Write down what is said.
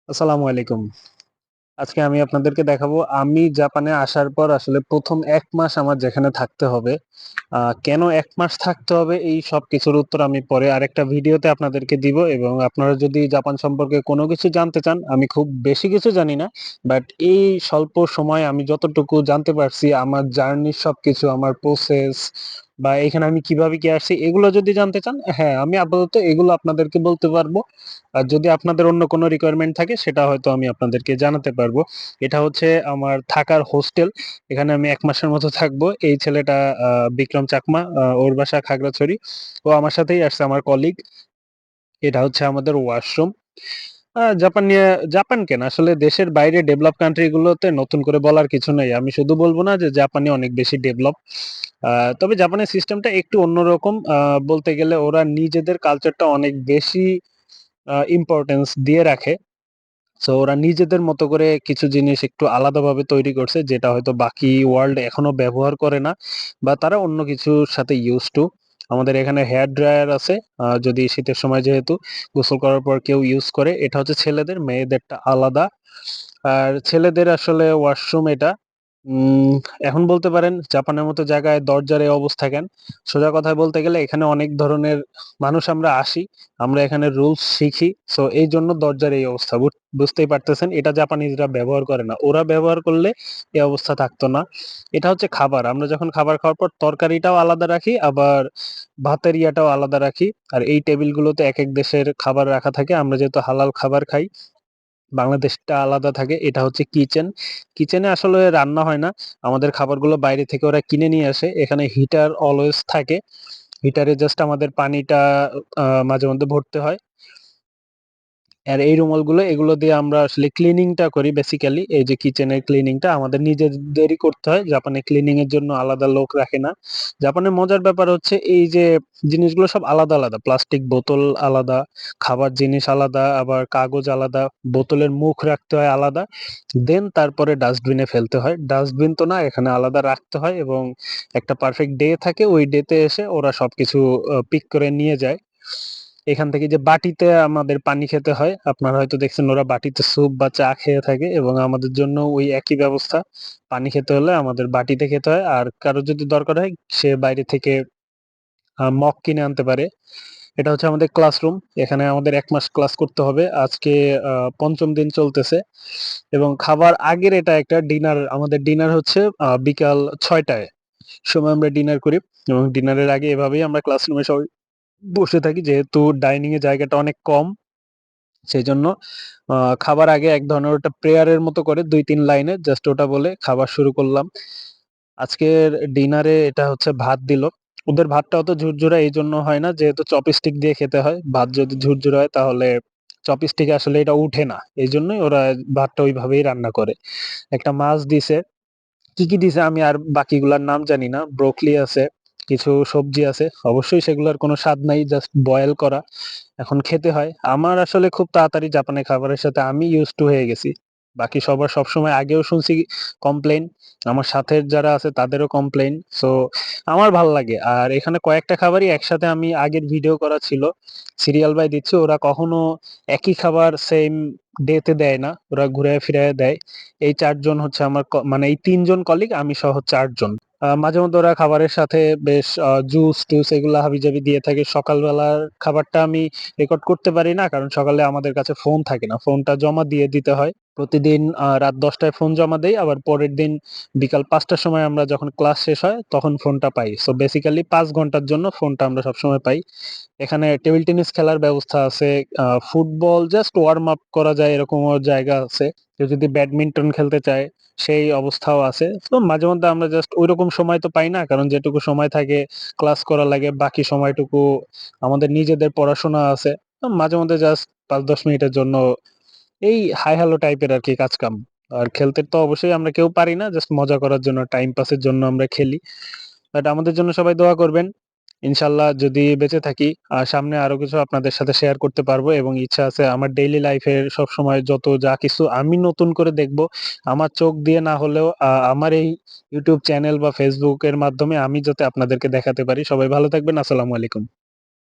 আসসালামু আলাইকুম। আজকে আমি আপনাদেরকে দেখাবো আমি জাপানে আসার পর আসলে ১ম ১ মাস আমার যেখানে থাকতে হবে। কেন ১ মাস থাকতে হবে এই সবকিছুর উত্তর আমি পরে আরেকটা ভিডিওতে আপনাদেরকে দিব এবং আপনারা যদি জাপান সম্পর্কে কোনো কিছু জানতে চান, আমি খুব বেশি কিছু জানি না। বাট এই স্বল্প সময়ে আমি যতটুকু জানতে পারছি আমার জার্নির সবকিছু, আমার প্রসেস বা এখানে আমি কিভাবে কি আসছি এগুলো যদি জানতে চান, হ্যাঁ, আমি আপাতত এগুলো আপনাদেরকে বলতে পারবো। আর যদি আপনাদের অন্য কোনো রিকোয়ারমেন্ট থাকে সেটা হয়তো আমি আপনাদেরকে জানাতে পারবো। এটা হচ্ছে আমার থাকার হোস্টেল। এখানে আমি ১ মাসের মতো থাকবো। এই ছেলেটা বিক্রম চাকমা, ওর বাসা খাগড়াছড়ি। ও আমার সাথেই আসছে, আমার কলিগ। এটা হচ্ছে আমাদের ওয়াশরুম। জাপান নিয়ে, জাপান কেন আসলে দেশের বাইরে ডেভেলপ কান্ট্রি গুলোতে নতুন করে বলার কিছু নেই। আমি শুধু বলব না যে জাপানে অনেক বেশি ডেভেলপ। তবে জাপানের সিস্টেমটা একটু অন্যরকম। বলতে গেলে ওরা নিজেদের কালচারটা অনেক বেশি ইম্পোর্টেন্স দিয়ে রাখে। সো ওরা নিজেদের মতো করে কিছু জিনিস একটু আলাদাভাবে তৈরি করছে যেটা হয়তো বাকি ওয়ার্ল্ড এখনো ব্যবহার করে না বা তারা অন্য কিছুর সাথে ইউজ টু। আমাদের এখানে হেয়ার ড্রায়ার আছে, যদি শীতের সময় যেহেতু গোসল করার পর কেউ ইউজ করে। এটা হচ্ছে ছেলেদের, মেয়েদেরটা আলাদা। আর ছেলেদের আসলে ওয়াশরুম এটা। উম এখন বলতে পারেন জাপানের মতো জায়গায় দরজার এই অবস্থা কেন? সোজা কথায় বলতে গেলে এখানে অনেক ধরনের মানুষ আমরা আসি। আমরা এখানে রুলস শিখি। সো এইজন্য দরজার এই অবস্থা। বুঝতেই পারতেছেন এটা জাপানিজরা ব্যবহার করে না। ওরা ব্যবহার করলে এই অবস্থা থাকতো না। এটা হচ্ছে খাবার। আমরা যখন খাবার খাওয়ার পর তরকারিটাও আলাদা রাখি, আবার ভাতের ইয়াটাও আলাদা রাখি। আর এই টেবিলগুলোতে একেক দেশের খাবার রাখা থাকে। আমরা যেহেতু হালাল খাবার খাই, বাংলাদেশটা আলাদা থাকে। এটা হচ্ছে কিচেন। কিচেনে আসলে রান্না হয় না। আমাদের খাবারগুলো বাইরে থেকে ওরা কিনে নিয়ে আসে। এখানে হিটার অলওয়েজ থাকে। হিটারে জাস্ট আমাদের পানিটা মাঝে মধ্যে ভরতে হয়। আর এই রুমালগুলো এগুলো দিয়ে আমরা আসলে ক্লিনিংটা করি বেসিক্যালি। এই যে কিচেনের ক্লিনিংটা আমাদের নিজেদেরই করতে হয়। জাপানে ক্লিনিং এর জন্য আলাদা লোক রাখে না। জাপানের মজার ব্যাপার হচ্ছে এই যে জিনিসগুলো সব আলাদা, আলাদা। প্লাস্টিক বোতল আলাদা, খাবার জিনিস আলাদা, আবার কাগজ আলাদা, বোতলের মুখ রাখতে হয় আলাদা। দেন তারপরে ডাস্টবিনে ফেলতে হয়। ডাস্টবিন তো না, এখানে আলাদা রাখতে হয় এবং একটা পারফেক্ট ডে থাকে। ওই ডেতে এসে ওরা সবকিছু পিক করে নিয়ে যায়। এখান থেকে যে বাটিতে আমাদের পানি খেতে হয়, আপনারা হয়তো দেখছেন ওরা বাটিতে স্যুপ বা চা খেয়ে থাকে এবং আমাদের জন্য ওই একই ব্যবস্থা। পানি খেতে হলে আমাদের বাটিতে খেতে হয়। আর কারো যদি দরকার হয় সে বাইরে থেকে মগ কিনে আনতে পারে। এটা হচ্ছে আমাদের ক্লাসরুম। এখানে আমাদের ১ মাস ক্লাস করতে হবে। আজকে ৫ম দিন চলতেছে এবং খাবার আগের এটা একটা ডিনার। আমাদের ডিনার হচ্ছে বিকাল ৬ টায় সময় আমরা ডিনার করি এবং ডিনারের আগে এভাবেই আমরা ক্লাসরুমে সবাই বসে থাকি। যেহেতু ডাইনিং এর জায়গাটা অনেক কম, সেজন্য আ খাবার আগে এক ধরনের ওটা প্রেয়ারের মতো করে ২-৩ লাইনের জাস্ট ওটা বলে খাবার শুরু করলাম। আজকের ডিনারে এটা হচ্ছে ভাত দিল। ওদের ভাতটা অত ঝুরঝুরা এইজন্য হয় না যেহেতু চপস্টিক দিয়ে খেতে হয়। ভাত যদি ঝুরঝুরা হয় তাহলে চপস্টিকে আসলে এটা উঠে না। এইজন্যই ওরা ভাতটা ওইভাবেই রান্না করে। একটা মাছ দিছে। কি, কি দিছে আমি আর বাকিগুলার নাম জানি না। ব্রোকলি আছে, কিছু সবজি আছে। অবশ্যই সেগুলার কোনো স্বাদ নাই, জাস্ট বয়েল করা। এখন খেতে হয়। আমার আসলে খুব তাড়াতাড়ি জাপানের খাবারের সাথে আমি used to হয়ে গেছি। বাকি সবার সবসময় আগেও শুনছি কমপ্লেইন। আমার সাথের যারা আছে তাদেরও কমপ্লেইন। সো আমার ভাল লাগে। আর এখানে কয়েকটা খাবারই একসাথে আমি আগের ভিডিও করা ছিল। সিরিয়াল বাই দিচ্ছে। ওরা কখনো একই খাবার সেইম ডে তে দেয় না। ওরা ঘুরায়ে ফিরায়ে দেয়। এই ৪ জন হচ্ছে আমার মানে এই ৩ জন কলিগ, আমি সহ ৪ জন। মাঝেমধ্যে ওরা খাবারের সাথে বেশ জুস-টুস এগুলা হাবিজাবি দিয়ে থাকে। সকালবেলার খাবারটা আমি রেকর্ড করতে পারি না। কারণ সকালে আমাদের কাছে ফোন থাকে না। ফোনটা জমা দিয়ে দিতে হয়। প্রতিদিন রাত ১০ টায় ফোন জমা দেই। আবার পরের দিন বিকাল ৫ টার সময় আমরা যখন ক্লাস শেষ হয় তখন ফোনটা পাই। সো বেসিক্যালি ৫ ঘন্টার জন্য ফোনটা আমরা সবসময় পাই। এখানে টেবল টেনিস খেলার ব্যবস্থা আছে। ফুটবল জাস্ট ওয়ার্ম আপ করা যায় এরকমও জায়গা আছে। কেউ যদি ব্যাডমিন্টন খেলতে চায় সেই অবস্থাও আছে। তো মাঝেমধ্যে আমরা জাস্ট ঐরকম সময় তো পাই না। কারণ যেটুকু সময় থাকে ক্লাস করা লাগে। বাকি সময়টুকু আমাদের নিজেদের পড়াশোনা আছে। মাঝেমধ্যে জাস্ট ৫-১০ মিনিটের জন্য এই হাই হ্যালো টাইপের আরকি কাজ-কাম। আর খেলতে তো অবশ্যই আমরা কেউ পারি না। জাস্ট মজা করার জন্য, টাইম পাসের জন্য আমরা খেলি। বাট আমাদের জন্য সবাই দোয়া করবেন। ইনশাআল্লাহ যদি বেঁচে থাকি সামনে আরো কিছু আপনাদের সাথে শেয়ার করতে পারবো এবং ইচ্ছা আছে আমার ডেইলি লাইফের সবসময় যত যা কিছু আমি নতুন করে দেখবো, আমার চোখ দিয়ে না হলেও আমার এই YouTube চ্যানেল বা Facebook এর মাধ্যমে আমি যাতে আপনাদেরকে দেখাতে পারি। সবাই ভালো থাকবেন। আসসালামু আলাইকুম।